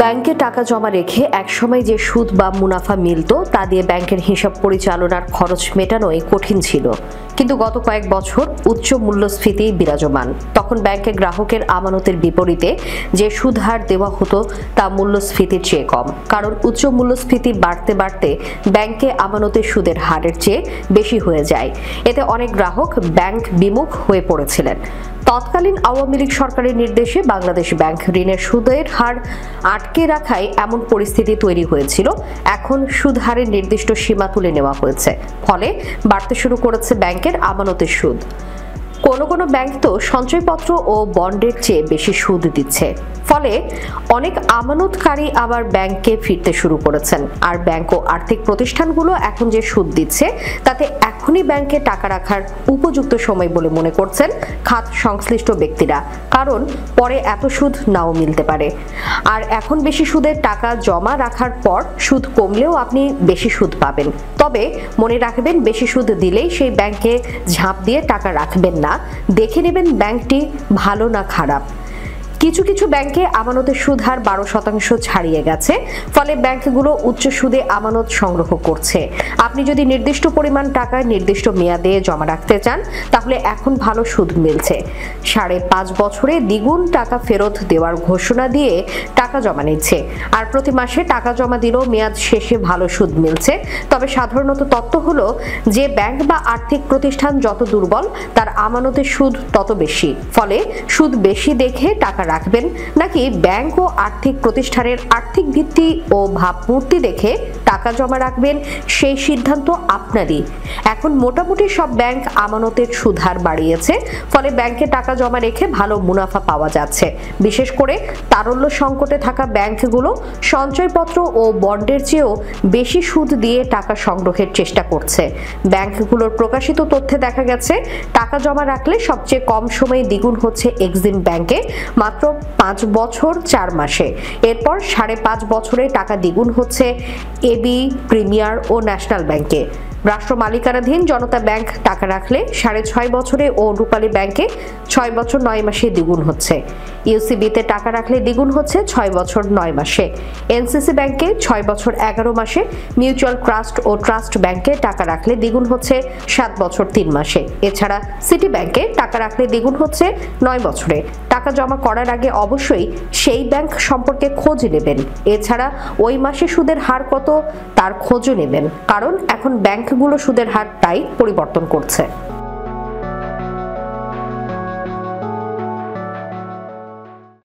ব্যাংকে টাকা জমা রেখে একসময় যে সুদ বা মুনাফা মিলত তা দিয়ে ব্যাংকের হিসাব পরিচালনার খরচ মেটানোই কঠিন ছিল। কিন্তু গত কয়েক বছর উচ্চ মূল্যস্ফীতি বিরাজমান। তখন ব্যাংকে গ্রাহকের আমানতের বিপরীতে যে সুদ হার দেওয়া হতো তা মূল্যস্ফীতির চেয়ে কম। কারণ উচ্চ মূল্যস্ফীতি বাড়তে বাড়তে ব্যাংকে আমানতের সুদের হারের চেয়ে বেশি হয়ে যায়। এতে অনেক গ্রাহক ব্যাংক বিমুখ হয়ে পড়েছিলেন। তৎকালীন আওয়ামী লীগ সরকারের নির্দেশে বাংলাদেশ ব্যাংক ঋণের সুদের হার আটকে রাখায় এমন পরিস্থিতি তৈরি হয়েছিল। এখন সুদ হারের নির্দিষ্ট সীমা তুলে নেওয়া হয়েছে, ফলে বাড়তে শুরু করেছে ব্যাংকের আমানতের সুদ। কোনো ব্যাংক তো সঞ্চয়পত্র ও বন্ডের চেয়ে বেশি সুদ দিচ্ছে, ফলে অনেক আমানতকারী আবার ব্যাংকে ফিরতে শুরু করেছেন। আর ব্যাংক ও আর্থিক প্রতিষ্ঠানগুলো এখন যে সুদ দিচ্ছে তাতে এখনই ব্যাংকে টাকা রাখার উপযুক্ত সময় বলে মনে করছেন খাত সংশ্লিষ্ট ব্যক্তিরা, কারণ পরে এত সুদ নাও মিলতে পারে। আর এখন বেশি সুদের টাকা জমা রাখার পর সুদ কমলেও আপনি বেশি সুদ পাবেন। তবে মনে রাখবেন, বেশি সুদ দিলেই সেই ব্যাংকে ঝাঁপ দিয়ে টাকা রাখবেন না, দেখে নেবেন ব্যাংকটি ভালো না খারাপ। কিছু ব্যাংকে আমানতের সুদ হার 12% ছাড়িয়ে গেছে, ফলে ব্যাংকগুলো উচ্চ সুদে আমানত সংগ্রহ করছে। আপনি যদি নির্দিষ্ট পরিমাণ টাকা নির্দিষ্ট মেয়াদে জমা রাখতে চান, তাহলে এখন ভালো সুদ মিলছে। 5.5 বছরে দ্বিগুণ টাকা ফেরত দেওয়ার ঘোষণা দিয়ে টাকা জমা নিচ্ছে। আর প্রতি মাসে টাকা জমা দিলেও মেয়াদ শেষে ভালো সুদ মিলছে। তবে সাধারণত তত্ত্ব হলো যে ব্যাংক বা আর্থিক প্রতিষ্ঠান যত দুর্বল, তার আমানতের সুদ তত বেশি। ফলে সুদ বেশি দেখে টাকা রাখবেন নাকি ব্যাংক ও আর্থিক প্রতিষ্ঠানের আর্থিক ভিত্তি ও ভাবমূর্তি দেখে টাকা জমা রাখবেন, সেই সিদ্ধান্ত আপনারই। এখন মোটামুটি সব ব্যাংক আমানতের সুদ হার বাড়িয়েছে, ফলে ব্যাংকে টাকা জমা রেখে ভালো মুনাফা পাওয়া যাচ্ছে। বিশেষ করে তারল্য সংকটে থাকা ব্যাংকগুলো সঞ্চয়পত্র ও বন্ডের চেয়েও বেশি সুদ দিয়ে টাকা সংগ্রহের চেষ্টা করছে। ব্যাংকগুলোর প্রকাশিত তথ্যে দেখা গেছে, টাকা জমা রাখলে সবচেয়ে কম সময়ে দ্বিগুণ হচ্ছে এক্সিম ব্যাংকে, মাত্র 5 বছর 4 মাসে। এরপর 5.5 বছরে টাকা দ্বিগুণ হচ্ছে এবি, প্রিমিয়ার ও ন্যাশনাল ব্যাংকে। রাষ্ট্র মালিকানাধীন জনতা ব্যাংক টাকা রাখলে 6.5 বছরে ও রূপালী ব্যাংকে 6 বছর 9 মাসে দ্বিগুণ হচ্ছে। ইউসিবিতে টাকা রাখলে দ্বিগুণ হচ্ছে 6 বছর 9 মাসে। এনসিসি ব্যাংকে 6 বছর 11 মাসে। মিউচুয়াল ট্রাস্ট ও ট্রাস্ট ব্যাংকে টাকা রাখলে দ্বিগুণ হচ্ছে 7 বছর 3 মাসে। এছাড়া সিটি ব্যাংকে টাকা রাখলে দ্বিগুণ হচ্ছে 9 বছরে। টাকা জমা করার আগে অবশ্যই সেই ব্যাংক সম্পর্কে খোঁজ নেবেন। এছাড়া ওই মাসে সুদের হার কত তার খোঁজও নেবেন, কারণ এখন ব্যাংকগুলো সুদের হারটাই পরিবর্তন করছে।